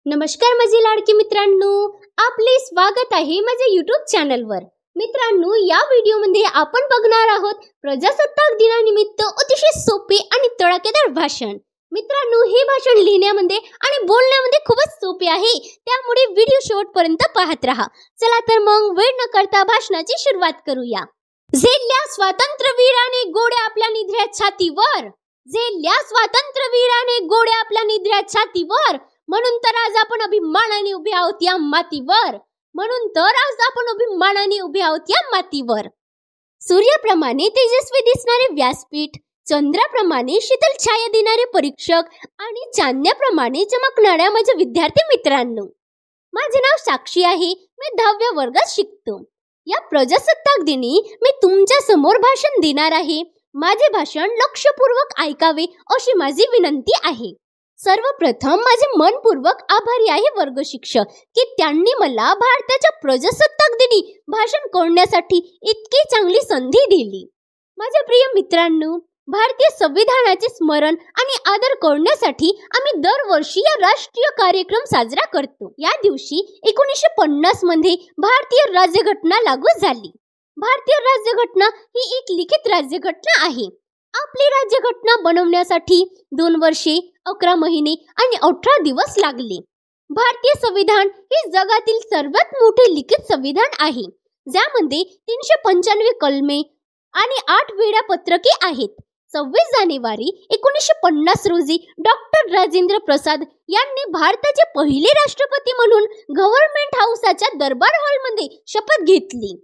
नमस्कार माझे लाडके मित्रांनो, आपले स्वागत आहे माझ्या YouTube चॅनलवर। मित्रांनो, या व्हिडिओमध्ये आपण बघणार आहोत प्रजासत्ताक दिनानिमित्त अतिशय सोपे आणि तडकेदार भाषण। मित्रांनो, हे भाषण लिहिण्यामध्ये आणि बोलण्यामध्ये खूपच सोपे आहे, त्यामुळे व्हिडिओ शेवटपर्यंत पाहत रहा। चला तर मग वेळ न करता भाषणाची सुरुवात करूया। झेलल्या स्वातंत्र्यवीराने गोड्या आपल्या निधड्या छातीवर, झेलल्या स्वातंत्र्यवीराने गोड्या आपल्या निधड्या छातीवर, म्हणून तर आज आपण अभिमानाने उभे आहोत या मातीवर, म्हणून तर आज आपण अभिमानाने उभे आहोत या मातीवर। सूर्याप्रमाणे तेजस्वी दिसणारे व्यासपीठ, चंद्राप्रमाणे शीतल छाया देणारे परीक्षक आणि चांदण्याप्रमाणे चमकणाऱ्या माझ्या विद्यार्थी मित्रांनो, माझे नाव साक्षी आहे, मी 10व्या वर्गात शिकतो। या प्रजासत्ताक दिनी मी तुमच्या समोर भाषण देणार आहे। माझे भाषण लक्षपूर्वक ऐकावे अशी माझी विनंती आहे। सर्वप्रथम माझे मनपूर्वक आभारी आहे वर्ग शिक्षक की त्यांनी मला भारताच्या प्रजासत्ताक दिनी भाषण करण्यासाठी इतकी चांगली संधी दिली। माझ्या प्रिय मित्रांनो, भारतीय संविधानाचे स्मरण आणि आदर करण्यासाठी आम्ही दरवर्षी या राष्ट्रीय कार्यक्रम साजरा करतो। या दिवशी 1950 मध्ये भारतीय राज्यघटना लागू झाली। भारतीय राज्यघटना ही एक लिखित राज्यघटना आहे। आपली राज्यघटना बनवण्यासाठी 2 वर्षे 11 महिने आणि 18 दिवस लागले। भारतीय संविधान हे जगातील सर्वात मोठे लिखित संविधान आहे, ज्यामध्ये 395 कलमे आणि 8 वेळापत्रके आहेत। 26 जानेवारी 1950 रोजी डॉक्टर राजेंद्र प्रसाद यांनी भारताचे पहिले राष्ट्रपती म्हणून गव्हर्नमेंट हाऊसच्या दरबार हॉलमध्ये शपथ घेतली।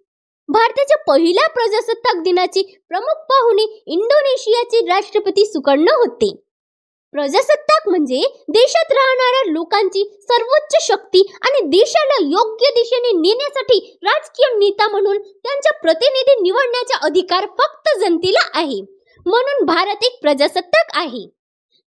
भारताच्या पहिल्या प्रजासत्ताक दिनाचे प्रमुख पाहुणे इंडोनेशियाचे राष्ट्रपती सुकर्णो होते। प्रजासत्ताक म्हणजे देशात राहणाऱ्या लोकांची सर्वोच्च शक्ती आणि देशाला योग्य दिशेने नेण्यासाठी राजकीय नेता म्हणून त्यांचा प्रतिनिधी निवडण्याचा अधिकार फक्त जनतेला आहे। म्हणून भारत एक प्रजासत्ताक आहे,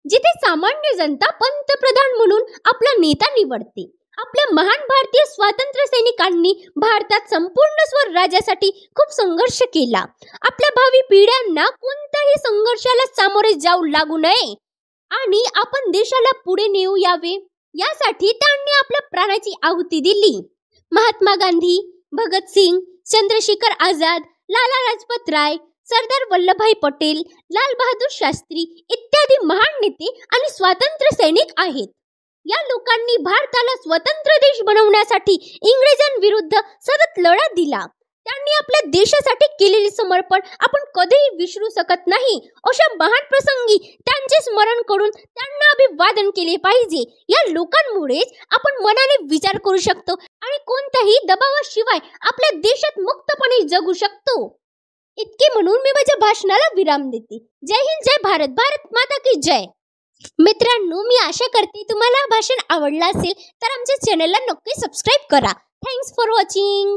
जिथे सामान्य जनता पंतप्रधान म्हणून आपला नेता निवडते। आपल्या महान भारतीय स्वातंत्र्य सैनिकांनी भारतात संपूर्ण स्वराज्यासाठी खूप संघर्ष केला। आपल्या भावी पिढ्यांना कोणत्याही संघर्षाला सामोरे जाऊ लागू नये आणि आपण देशाला पुढे नेऊ यावे, यासाठी त्यांनी आपल्या प्राणाची आहुती दिली। महात्मा गांधी, भगतसिंग, चंद्रशेखर आझाद, लाला लाजपत राय, सरदार वल्लभभाई पटेल, लाल बहादूर शास्त्री इत्यादी महान नेते आणि स्वातंत्र्य सैनिक आहेत। या लोकांनी भारताला स्वतंत्र देश बनवण्यासाठी इंग्रजांविरुद्ध सतत लढा दिला। त्यांनी आपल्या देशासाठी केलेले समर्पण आपण कधीही विसरू शकत नाही। अशा महान प्रसंगी त्यांचे स्मरण करून त्यांना अभिवादन केले पाहिजे। या लोकांमुळेच आपण मनाने विचार करू शकतो आणि कोणत्याही दबावाशिवाय आपल्या देशात मुक्तपणे जगू शकतो। इतके म्हणून मी माझ्या भाषणाला विराम देते। जय हिंद, जय भारत, भारत माता की जय। मित्रांनो, मी आशा करते तुम्हाला भाषण आवडलं असेल तर आमच्या चॅनलला नक्की सबस्क्राईब करा। Thanks for watching.